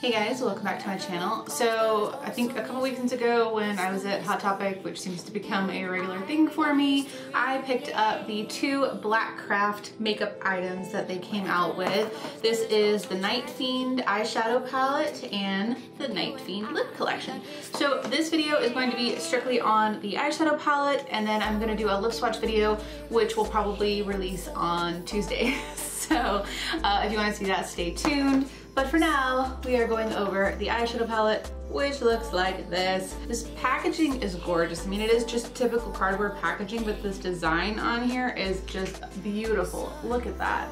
Hey guys, welcome back to my channel. So I think a couple weekends ago when I was at Hot Topic, which seems to become a regular thing for me, I picked up the two BlackCraft makeup items that they came out with. This is the Night Fiend Eyeshadow Palette and the Night Fiend Lip Collection. So this video is going to be strictly on the eyeshadow palette, and then I'm going to do a lip swatch video, which will probably release on Tuesday. So if you want to see that, stay tuned. But for now, we are going over the eyeshadow palette, which looks like this. This packaging is gorgeous. I mean, it is just typical cardboard packaging, but this design on here is just beautiful. Look at that.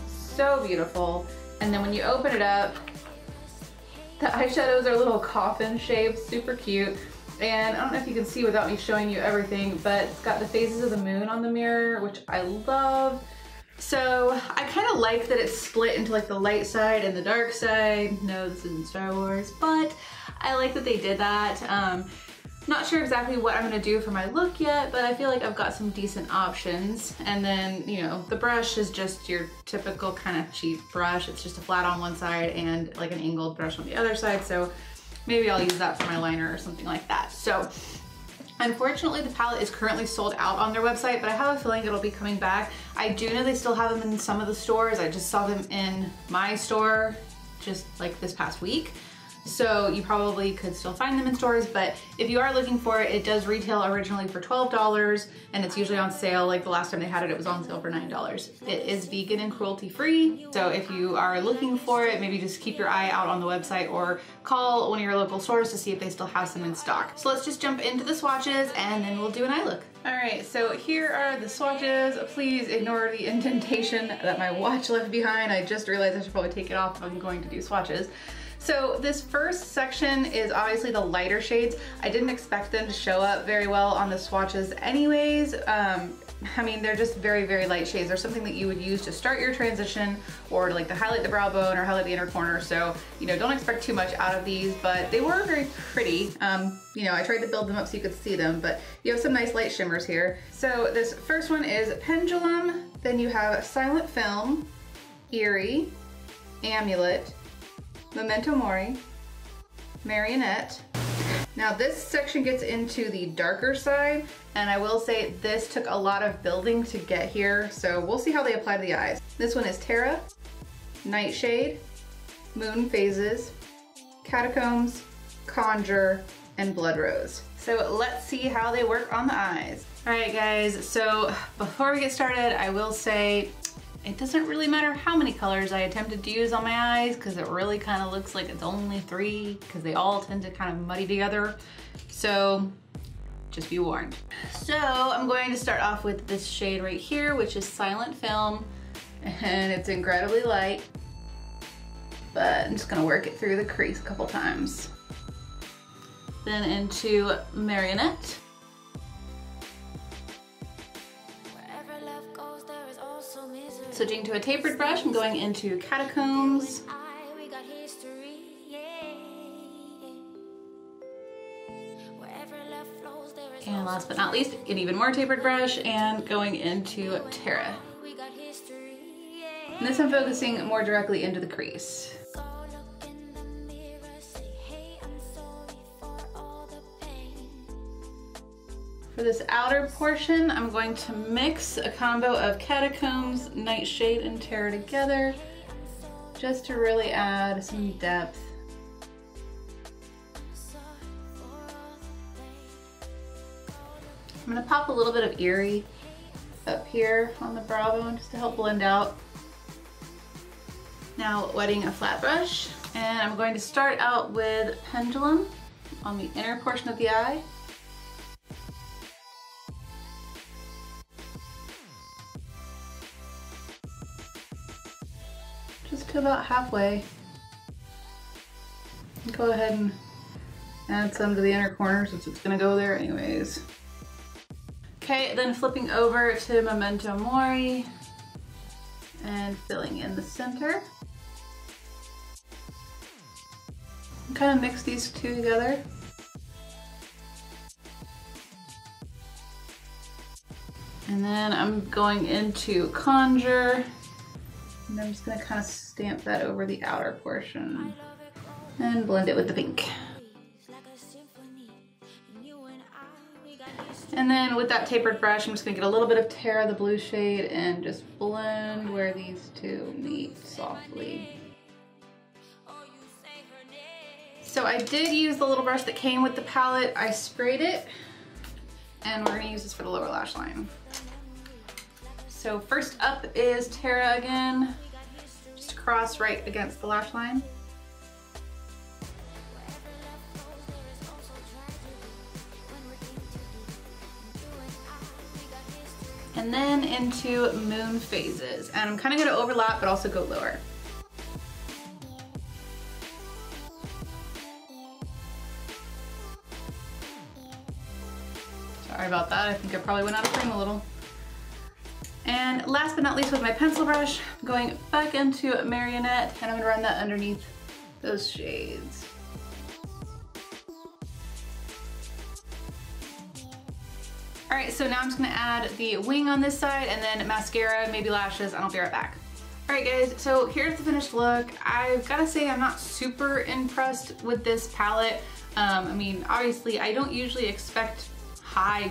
So beautiful. And then when you open it up, the eyeshadows are little coffin shaped, super cute. And I don't know if you can see without me showing you everything, but it's got the phases of the moon on the mirror, which I love. So I kind of like that it's split into like the light side and the dark side. No, this isn't Star Wars, but I like that they did that. Not sure exactly what I'm gonna do for my look yet, but I feel like I've got some decent options. And then, you know, the brush is just your typical kind of cheap brush. It's just a flat on one side and like an angled brush on the other side. So maybe I'll use that for my liner or something like that. So unfortunately, the palette is currently sold out on their website, but I have a feeling it'll be coming back. I do know they still have them in some of the stores. I just saw them in my store just like this past week. So you probably could still find them in stores, but if you are looking for it, it does retail originally for $12 and it's usually on sale. Like the last time they had it, it was on sale for $9. It is vegan and cruelty free. So if you are looking for it, maybe just keep your eye out on the website or call one of your local stores to see if they still have some in stock. So let's just jump into the swatches and then we'll do an eye look. All right, so here are the swatches. Please ignore the indentation that my watch left behind. I just realized I should probably take it off if I'm going to do swatches. So this first section is obviously the lighter shades. I didn't expect them to show up very well on the swatches anyways. I mean, they're just very, very light shades. They're something that you would use to start your transition or like to highlight the brow bone or highlight the inner corner. So, you know, don't expect too much out of these, but they were very pretty. You know, I tried to build them up so you could see them, but you have some nice light shimmers here. So this first one is Pendulum. Then you have Silent Film, Eerie, Amulet, Memento Mori, Marionette. Now this section gets into the darker side, and I will say this took a lot of building to get here, so we'll see how they apply to the eyes. This one is Terra, Nightshade, Moon Phases, Catacombs, Conjure, and Blood Rose. So let's see how they work on the eyes. All right guys, so before we get started, I will say it doesn't really matter how many colors I attempted to use on my eyes because it really kind of looks like it's only 3 because they all tend to kind of muddy together. So just be warned. So I'm going to start off with this shade right here, which is Silent Film, and it's incredibly light, but I'm just gonna work it through the crease a couple times. Then into Marionette. Switching to a tapered brush, I'm going into Catacombs. And last but not least, an even more tapered brush and going into Terra. And this I'm focusing more directly into the crease. For this outer portion, I'm going to mix a combo of Catacombs, Nightshade, and Terra together just to really add some depth. I'm gonna pop a little bit of Eerie up here on the brow bone just to help blend out. Now wetting a flat brush, and I'm going to start out with Pendulum on the inner portion of the eye. Just to about halfway. Go ahead and add some to the inner corner since it's gonna go there anyways. Okay, then flipping over to Memento Mori and filling in the center. And kind of mix these two together. And then I'm going into Conjure. And I'm just gonna kind of stamp that over the outer portion. and blend it with the pink. And then with that tapered brush, I'm just gonna get a little bit of Terra, the blue shade, and just blend where these two meet softly. So I did use the little brush that came with the palette. I sprayed it, and we're gonna use this for the lower lash line. So first up is Terra again, just across right against the lash line. And then into Moon Phases. And I'm kind of gonna overlap, but also go lower. Sorry about that, I think I probably went out of frame a little. And last but not least, with my pencil brush, I'm going back into Marionette, and I'm gonna run that underneath those shades. All right, so now I'm just gonna add the wing on this side, and then mascara, maybe lashes, and I'll be right back. All right guys, so here's the finished look. I've gotta say I'm not super impressed with this palette. I mean, obviously I don't usually expect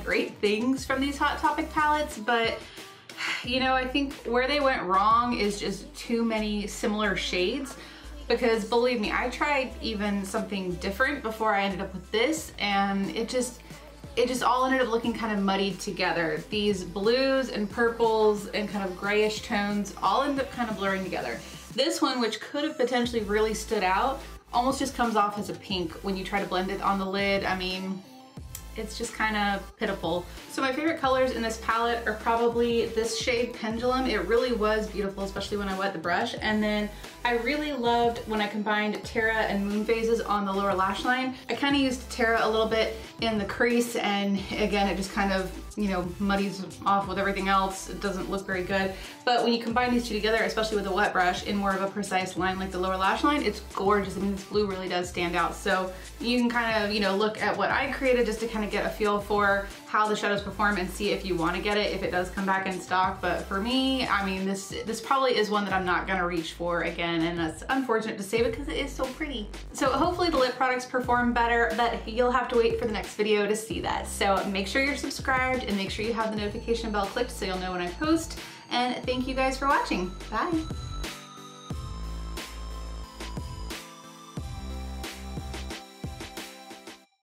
great things from these Hot Topic palettes, but you know, I think where they went wrong is just too many similar shades, because believe me, I tried even something different before I ended up with this, and it just all ended up looking kind of muddied together. These blues and purples and kind of grayish tones all end up kind of blurring together. This one, which could have potentially really stood out, almost just comes off as a pink when you try to blend it on the lid. I mean, it's just kind of pitiful. So my favorite colors in this palette are probably this shade Pendulum. It really was beautiful, especially when I wet the brush. And then I really loved when I combined Terra and Moon Phases on the lower lash line. I kind of used Terra a little bit in the crease, and again, it just kind of, you know, muddies off with everything else. It doesn't look very good. But when you combine these two together, especially with a wet brush in more of a precise line like the lower lash line, it's gorgeous. I mean, this blue really does stand out. So you can kind of, you know, look at what I created just to kind of get a feel for how the shadows perform and see if you want to get it, if it does come back in stock. But for me, I mean, this probably is one that I'm not gonna reach for again, and that's unfortunate to say because it is so pretty. So hopefully the lip products perform better, but you'll have to wait for the next video to see that. So make sure you're subscribed and make sure you have the notification bell clicked so you'll know when I post. And thank you guys for watching. Bye.